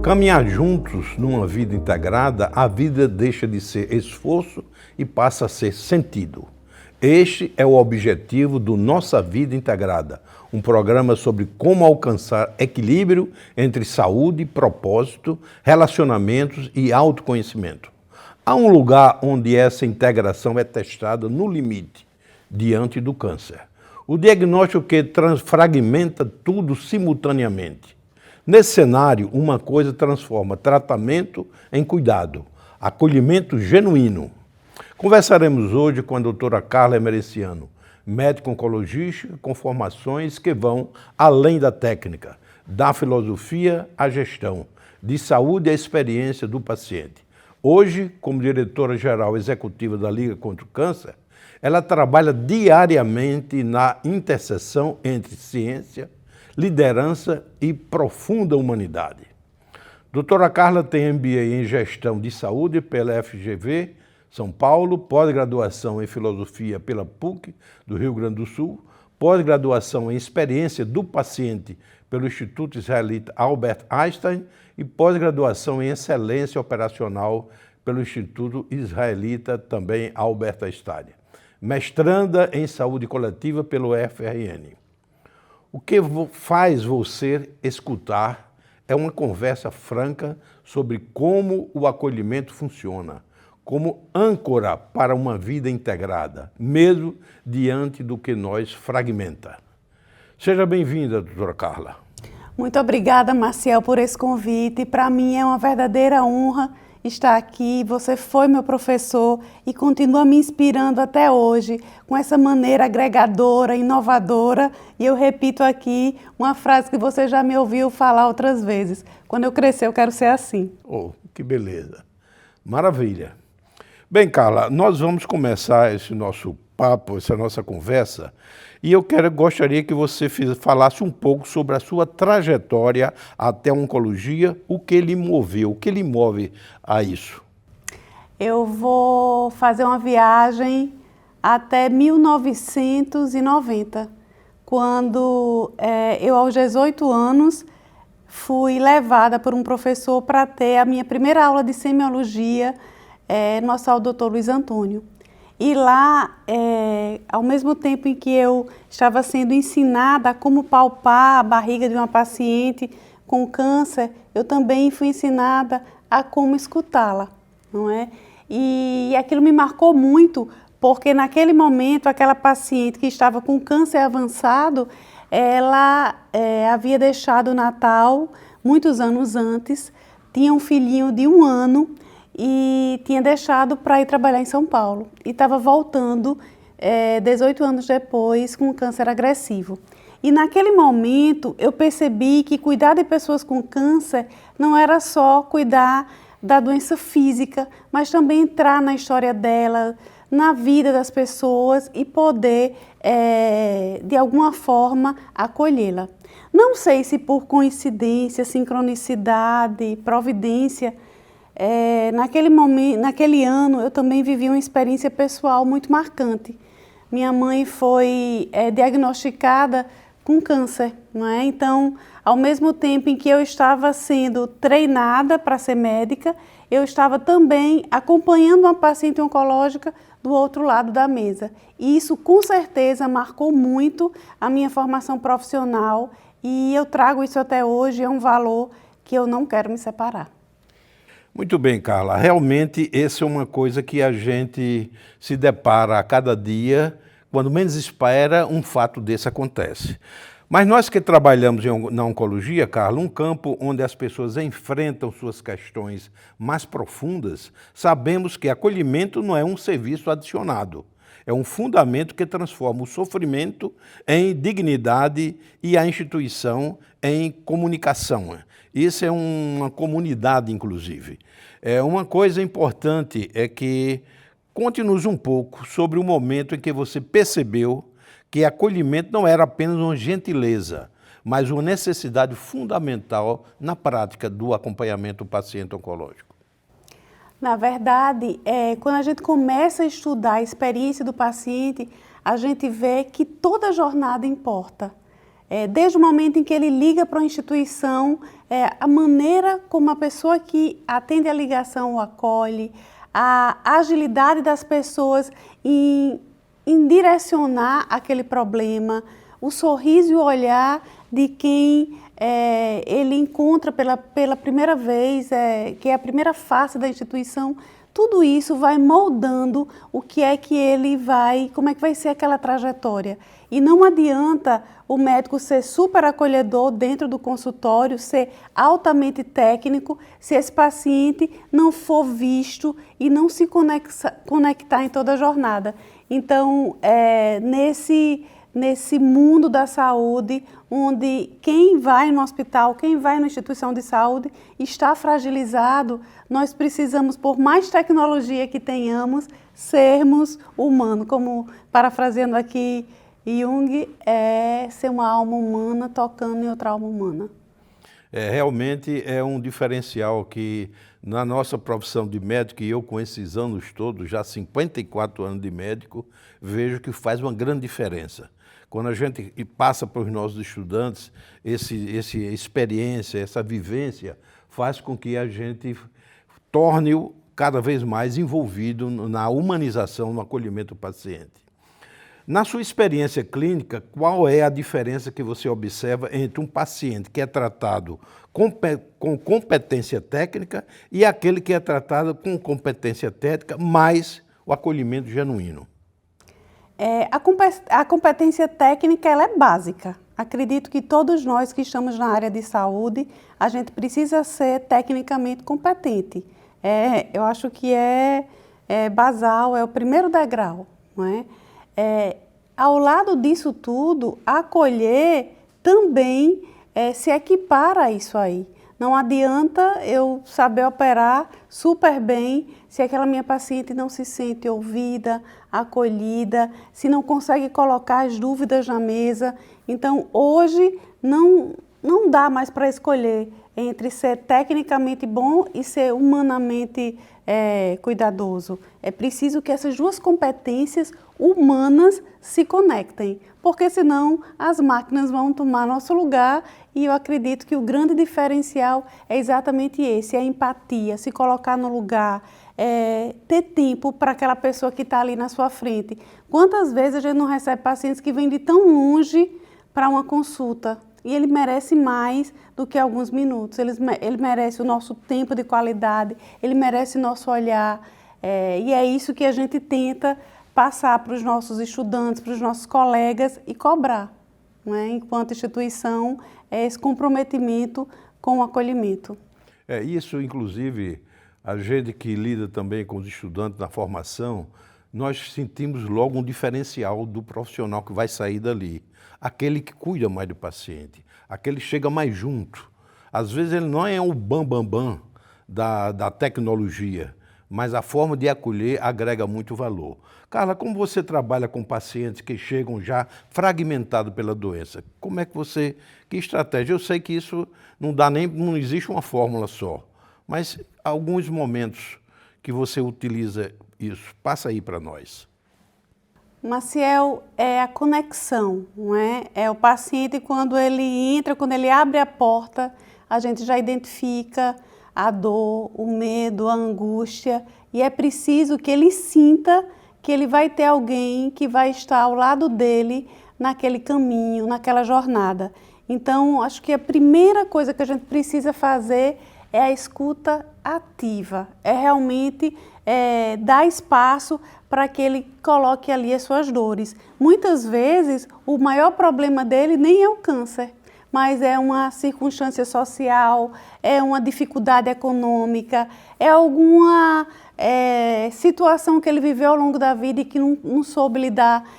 Caminhar juntos numa vida integrada, a vida deixa de ser esforço e passa a ser sentido. Este é o objetivo do Nossa Vida Integrada, um programa sobre como alcançar equilíbrio entre saúde, propósito, relacionamentos e autoconhecimento. Há um lugar onde essa integração é testada no limite, diante do câncer. O diagnóstico que fragmenta tudo simultaneamente. Nesse cenário, uma coisa transforma tratamento em cuidado, acolhimento genuíno. Conversaremos hoje com a doutora Carla Emereciano, médica oncologista com formações que vão além da técnica, da filosofia à gestão, de saúde à experiência do paciente. Hoje, como diretora-geral executiva da Liga contra o Câncer, ela trabalha diariamente na interseção entre ciência, liderança e profunda humanidade. Doutora Carla tem MBA em Gestão de Saúde pela FGV, São Paulo, pós-graduação em Filosofia pela PUC do Rio Grande do Sul, pós-graduação em Experiência do Paciente pelo Instituto Israelita Albert Einstein e pós-graduação em Excelência Operacional pelo Instituto Israelita também Albert Einstein. Mestranda em Saúde Coletiva pelo FRN. O que faz você escutar é uma conversa franca sobre como o acolhimento funciona, como âncora para uma vida integrada, mesmo diante do que nos fragmenta. Seja bem-vinda, doutora Carla. Muito obrigada, Marcial, por esse convite. Para mim é uma verdadeira honra estar aqui. Você foi meu professor e continua me inspirando até hoje com essa maneira agregadora, inovadora. E eu repito aqui uma frase que você já me ouviu falar outras vezes. Quando eu crescer, eu quero ser assim. Oh, que beleza. Maravilha. Bem, Carla, nós vamos começar esse nosso papo, essa nossa conversa, e eu gostaria que você falasse um pouco sobre a sua trajetória até a oncologia, o que lhe moveu, o que lhe move a isso. Eu vou fazer uma viagem até 1990, quando eu, aos 18 anos, fui levada por um professor para ter a minha primeira aula de semiologia no Hospital Dr. Luiz Antônio. E lá, ao mesmo tempo em que eu estava sendo ensinada a como palpar a barriga de uma paciente com câncer, eu também fui ensinada a como escutá-la, não é? E aquilo me marcou muito, porque naquele momento, aquela paciente que estava com câncer avançado, ela havia deixado o Natal muitos anos antes, tinha um filhinho de 1 ano, e tinha deixado para ir trabalhar em São Paulo. E estava voltando 18 anos depois com câncer agressivo. E naquele momento eu percebi que cuidar de pessoas com câncer não era só cuidar da doença física, mas também entrar na história dela, na vida das pessoas e poder, de alguma forma, acolhê-la. Não sei se por coincidência, sincronicidade, providência, naquele ano eu também vivi uma experiência pessoal muito marcante. Minha mãe foi diagnosticada com câncer, não é? Então, ao mesmo tempo em que eu estava sendo treinada para ser médica, eu estava também acompanhando uma paciente oncológica do outro lado da mesa. E isso, com certeza, marcou muito a minha formação profissional e eu trago isso até hoje, é um valor que eu não quero me separar. Muito bem, Carla. Realmente, essa é uma coisa que a gente se depara a cada dia, quando menos espera, um fato desse acontece. Mas nós que trabalhamos na oncologia, Carla, um campo onde as pessoas enfrentam suas questões mais profundas, sabemos que acolhimento não é um serviço adicionado. É um fundamento que transforma o sofrimento em dignidade e a instituição em comunicação. Isso é uma comunidade, inclusive. Uma coisa importante é que conte-nos um pouco sobre o momento em que você percebeu que acolhimento não era apenas uma gentileza, mas uma necessidade fundamental na prática do acompanhamento do paciente oncológico. Na verdade, quando a gente começa a estudar a experiência do paciente, a gente vê que toda jornada importa. Desde o momento em que ele liga para uma instituição, a maneira como a pessoa que atende a ligação o acolhe, a agilidade das pessoas em direcionar aquele problema, o sorriso e o olhar de quem ele encontra pela primeira vez, que é a primeira face da instituição. Tudo isso vai moldando o que é que ele vai, como é que vai ser aquela trajetória. E não adianta o médico ser super acolhedor dentro do consultório, ser altamente técnico, se esse paciente não for visto e não se conectar em toda a jornada. Então, nesse mundo da saúde, onde quem vai no hospital, quem vai na instituição de saúde está fragilizado, nós precisamos, por mais tecnologia que tenhamos, sermos humanos. Como, parafraseando aqui Jung, ser uma alma humana tocando em outra alma humana. Realmente é um diferencial que na nossa profissão de médico, e eu com esses anos todos, já 54 anos de médico, vejo que faz uma grande diferença. Quando a gente passa para os nossos estudantes, essa experiência, essa vivência, faz com que a gente torne-o cada vez mais envolvido na humanização, no acolhimento do paciente. Na sua experiência clínica, qual é a diferença que você observa entre um paciente que é tratado com competência técnica e aquele que é tratado com competência técnica, mais o acolhimento genuíno? A competência técnica ela é básica. Acredito que todos nós que estamos na área de saúde, a gente precisa ser tecnicamente competente. Eu acho que é basal, é o primeiro degrau, não é? Ao lado disso tudo, acolher também se equipara a isso aí. Não adianta eu saber operar super bem se aquela minha paciente não se sente ouvida, acolhida, se não consegue colocar as dúvidas na mesa. Então, hoje, não dá mais para escolher entre ser tecnicamente bom e ser humanamente cuidadoso. É preciso que essas duas competências humanas se conectem, porque senão as máquinas vão tomar nosso lugar, e eu acredito que o grande diferencial é exatamente esse, a empatia, se colocar no lugar, ter tempo para aquela pessoa que está ali na sua frente. Quantas vezes a gente não recebe pacientes que vêm de tão longe para uma consulta? E ele merece mais do que alguns minutos, ele merece o nosso tempo de qualidade, ele merece o nosso olhar, e é isso que a gente tenta passar para os nossos estudantes, para os nossos colegas e cobrar, não é? Enquanto instituição, esse comprometimento com o acolhimento. Isso, inclusive, a gente que lida também com os estudantes na formação, nós sentimos logo um diferencial do profissional que vai sair dali. Aquele que cuida mais do paciente, aquele que chega mais junto. Às vezes ele não é o bam-bam-bam da tecnologia, mas a forma de acolher agrega muito valor. Carla, como você trabalha com pacientes que chegam já fragmentados pela doença? Como é que estratégia? Eu sei que isso não existe uma fórmula só, mas alguns momentos que você utiliza isso, passa aí para nós. Maciel, é a conexão, não é? É o paciente quando ele entra, quando ele abre a porta, a gente já identifica a dor, o medo, a angústia, e é preciso que ele sinta que ele vai ter alguém que vai estar ao lado dele naquele caminho, naquela jornada. Então, acho que a primeira coisa que a gente precisa fazer é a escuta ativa, é realmente dar espaço para que ele coloque ali as suas dores. Muitas vezes, o maior problema dele nem é o câncer, mas é uma circunstância social, é uma dificuldade econômica, é alguma situação que ele viveu ao longo da vida e que não soube lidar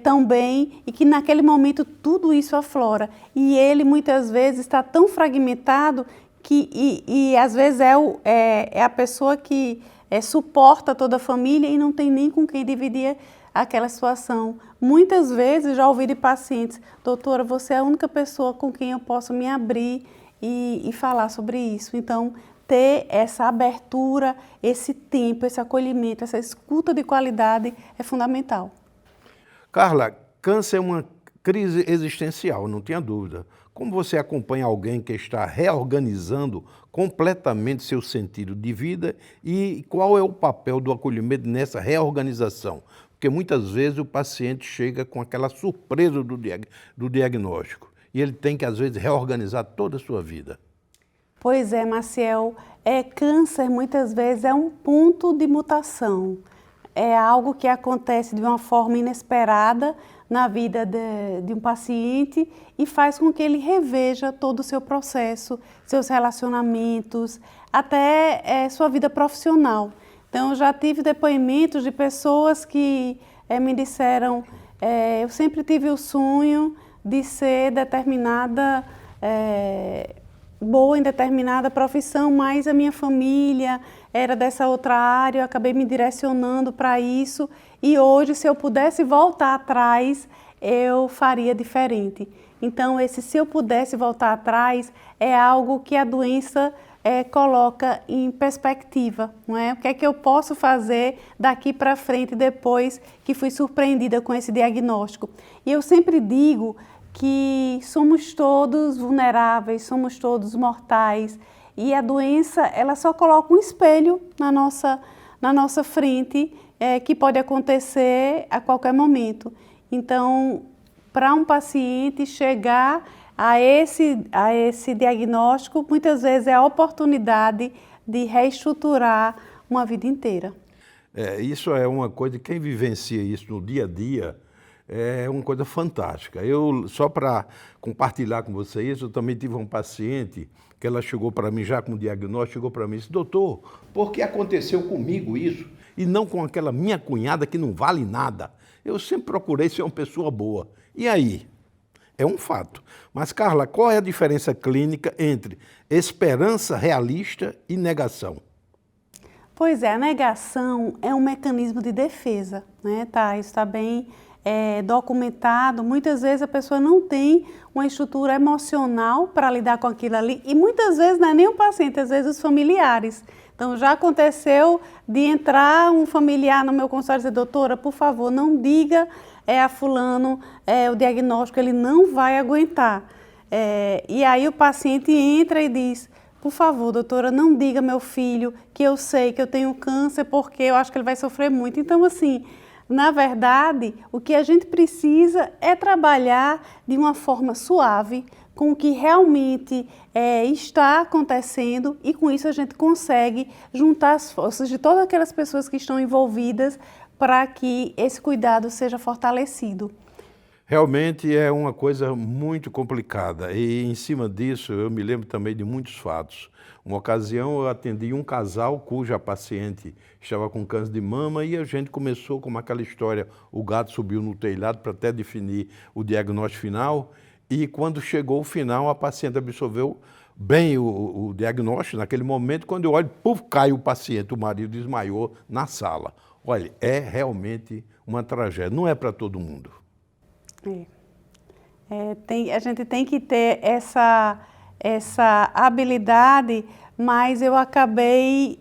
tão bem, e que naquele momento tudo isso aflora. E ele muitas vezes está tão fragmentado que às vezes é a pessoa que suporta toda a família e não tem nem com quem dividir aquela situação. Muitas vezes já ouvi de pacientes: doutora, você é a única pessoa com quem eu posso me abrir e falar sobre isso. Então, ter essa abertura, esse tempo, esse acolhimento, essa escuta de qualidade é fundamental. Carla, câncer é uma Crise existencial, não tenha dúvida. Como você acompanha alguém que está reorganizando completamente seu sentido de vida e qual é o papel do acolhimento nessa reorganização? Porque muitas vezes o paciente chega com aquela surpresa do diagnóstico e ele tem que, às vezes, reorganizar toda a sua vida. Pois é, Maciel, câncer muitas vezes é um ponto de mutação. É algo que acontece de uma forma inesperada na vida de um paciente e faz com que ele reveja todo o seu processo, seus relacionamentos, até sua vida profissional. Então, eu já tive depoimentos de pessoas que me disseram, eu sempre tive o sonho de ser determinada, boa em determinada profissão, mas a minha família era dessa outra área, eu acabei me direcionando para isso e hoje, se eu pudesse voltar atrás, eu faria diferente. Então, se eu pudesse voltar atrás, é algo que a doença coloca em perspectiva, não é? O que é que eu posso fazer daqui para frente, depois que fui surpreendida com esse diagnóstico? E eu sempre digo que somos todos vulneráveis, somos todos mortais e a doença ela só coloca um espelho na nossa frente que pode acontecer a qualquer momento. Então, para um paciente chegar a esse diagnóstico, muitas vezes é a oportunidade de reestruturar uma vida inteira. Isso é uma coisa, quem vivencia isso no dia a dia, é uma coisa fantástica. Só para compartilhar com você isso, eu também tive um paciente que ela chegou para mim já com diagnóstico, chegou para mim e disse, doutor, por que aconteceu comigo isso? E não com aquela minha cunhada que não vale nada. Eu sempre procurei ser uma pessoa boa. E aí? É um fato. Mas, Carla, qual é a diferença clínica entre esperança realista e negação? Pois é, a negação é um mecanismo de defesa, né? Isso está bem documentado. Muitas vezes a pessoa não tem uma estrutura emocional para lidar com aquilo ali e muitas vezes não é nem o paciente, às vezes os familiares. Então já aconteceu de entrar um familiar no meu consultório e dizer, doutora, por favor, não diga a fulano o diagnóstico, ele não vai aguentar. E aí o paciente entra e diz, por favor, doutora, não diga meu filho que eu sei que eu tenho câncer porque eu acho que ele vai sofrer muito. Então, assim, na verdade, o que a gente precisa é trabalhar de uma forma suave com o que realmente está acontecendo e com isso a gente consegue juntar as forças de todas aquelas pessoas que estão envolvidas para que esse cuidado seja fortalecido. Realmente é uma coisa muito complicada e em cima disso eu me lembro também de muitos fatos. Uma ocasião eu atendi um casal cuja paciente estava com câncer de mama e a gente começou com aquela história, o gato subiu no telhado para até definir o diagnóstico final e quando chegou o final a paciente absorveu bem o diagnóstico naquele momento, quando eu olho, puf, cai o paciente, o marido desmaiou na sala. Olha, é realmente uma tragédia, não é para todo mundo. A gente tem que ter essa habilidade, mas eu acabei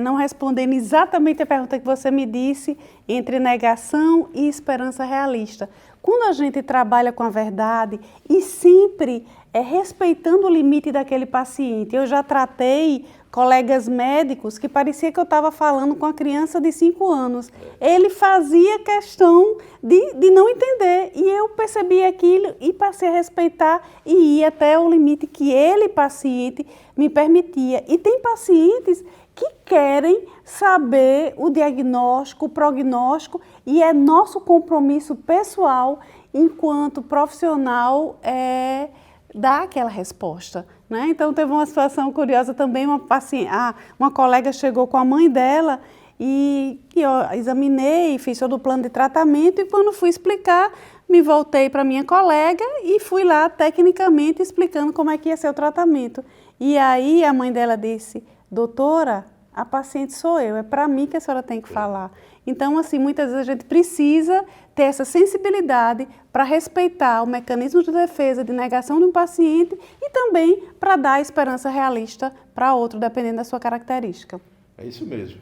não respondendo exatamente a pergunta que você me disse entre negação e esperança realista. Quando a gente trabalha com a verdade e sempre respeitando o limite daquele paciente, eu já tratei colegas médicos que parecia que eu estava falando com a criança de 5 anos. Ele fazia questão de não entender e eu percebi aquilo e passei a respeitar e ir até o limite que ele, paciente, me permitia. E tem pacientes que querem saber o diagnóstico, o prognóstico e é nosso compromisso pessoal enquanto profissional dar aquela resposta, né? Então teve uma situação curiosa também, uma colega chegou com a mãe dela e eu examinei, fiz todo o plano de tratamento e quando fui explicar, me voltei para minha colega e fui lá tecnicamente explicando como é que ia ser o tratamento. E aí a mãe dela disse, doutora, a paciente sou eu, é para mim que a senhora tem que falar. Então, assim, muitas vezes a gente precisa ter essa sensibilidade para respeitar o mecanismo de defesa, de negação de um paciente e também para dar esperança realista para outro, dependendo da sua característica. É isso mesmo.